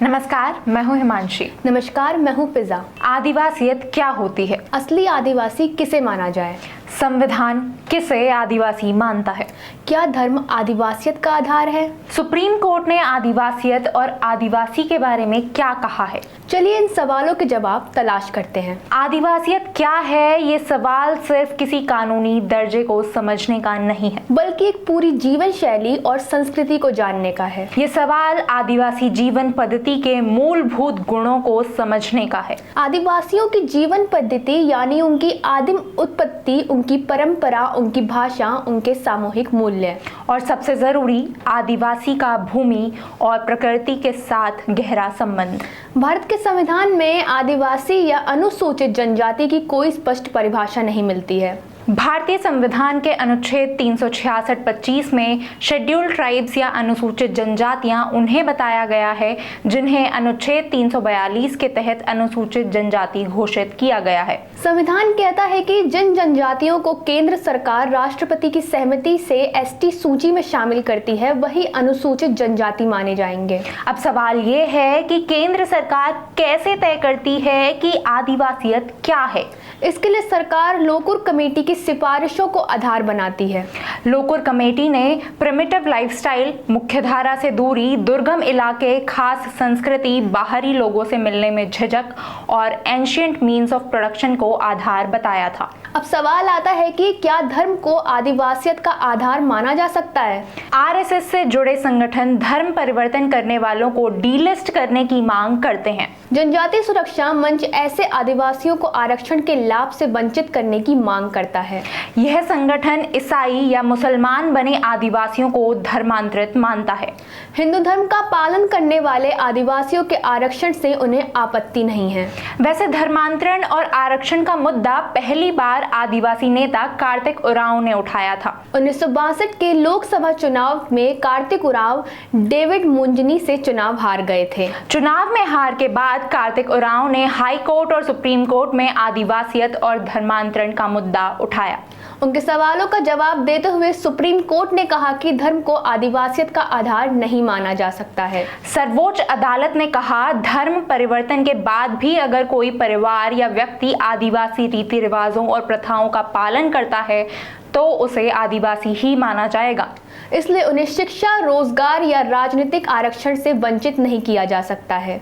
नमस्कार, मैं हूं हिमांशी। नमस्कार, मैं हूं फिजा। आदिवासियत क्या होती है? असली आदिवासी किसे माना जाए? संविधान किसे आदिवासी मानता है? क्या धर्म आदिवासियत का आधार है? सुप्रीम कोर्ट ने आदिवासियत और आदिवासी के बारे में क्या कहा है? चलिए इन सवालों के जवाब तलाश करते हैं। आदिवासियत क्या है, ये सवाल सिर्फ किसी कानूनी दर्जे को समझने का नहीं है, बल्कि एक पूरी जीवन शैली और संस्कृति को जानने का है। ये सवाल आदिवासी जीवन पद्धति के मूलभूत गुणों को समझने का है। आदिवासियों की जीवन पद्धति यानी उनकी आदिम उत्पत्ति, उनकी परंपरा, उनकी भाषा, उनके सामूहिक मूल्य और सबसे जरूरी, आदिवासी का भूमि और प्रकृति के साथ गहरा संबंध। भारत के संविधान में आदिवासी या अनुसूचित जनजाति की कोई स्पष्ट परिभाषा नहीं मिलती है। भारतीय संविधान के अनुच्छेद 366-25 में शेड्यूल्ड ट्राइब्स या अनुसूचित जनजातियां उन्हें बताया गया है जिन्हें अनुच्छेद 342 के तहत अनुसूचित जनजाति घोषित किया गया है। संविधान कहता है कि जिन जनजातियों को केंद्र सरकार राष्ट्रपति की सहमति से एसटी सूची में शामिल करती है वही अनुसूचित जनजाति माने जाएंगे। अब सवाल ये है कि केंद्र सरकार कैसे तय करती है कि आदिवासियत क्या है? इसके लिए सरकार लोकुर कमेटी की सिफारिशों को आधार बनाती है। लोकुर कमेटी ने प्रिमिटिव लाइफस्टाइल, मुख्यधारा से दूरी, दुर्गम इलाके, खास संस्कृति, बाहरी लोगों से मिलने में झिझक और एंशिएंट मीन्स ऑफ प्रोडक्शन को आधार बताया था। अब सवाल आता है कि क्या धर्म को आदिवासियत का आधार माना जा सकता है? आरएसएस से जुड़े संगठन धर्म परिवर्तन करने वालों को डीलिस्ट करने की मांग करते हैं। जनजातीय सुरक्षा मंच ऐसे आदिवासियों को आरक्षण के लाभ से वंचित करने की मांग करता है। यह संगठन ईसाई या मुसलमान बने आदिवासियों को धर्मांतरित मानता है। हिंदू धर्म का पालन करने वाले आदिवासियों के आरक्षण से उन्हें आपत्ति नहीं है। वैसे धर्मांतरण और आरक्षण का मुद्दा पहली बार आदिवासी नेता कार्तिक उरांव ने उठाया था। 1962 के लोकसभा चुनाव में कार्तिक उरांव डेविड मुंजनी से चुनाव हार गए थे। चुनाव में हार के बाद कार्तिक उरांव ने हाई कोर्ट और सुप्रीम कोर्ट में आदिवासियत और धर्मांतरण का मुद्दा उठाया। उनके सवालों का जवाब देते हुए सुप्रीम कोर्ट ने कहा कि धर्म को आदिवासियत का आधार नहीं माना जा सकता है। सर्वोच्च अदालत ने कहा, धर्म परिवर्तन के बाद भी अगर कोई परिवार या व्यक्ति आदिवासी रीति रिवाजों और प्रथाओं का पालन करता है तो उसे आदिवासी ही माना जाएगा। इसलिए उन्हें शिक्षा, रोजगार या राजनीतिक आरक्षण से वंचित नहीं किया जा सकता है।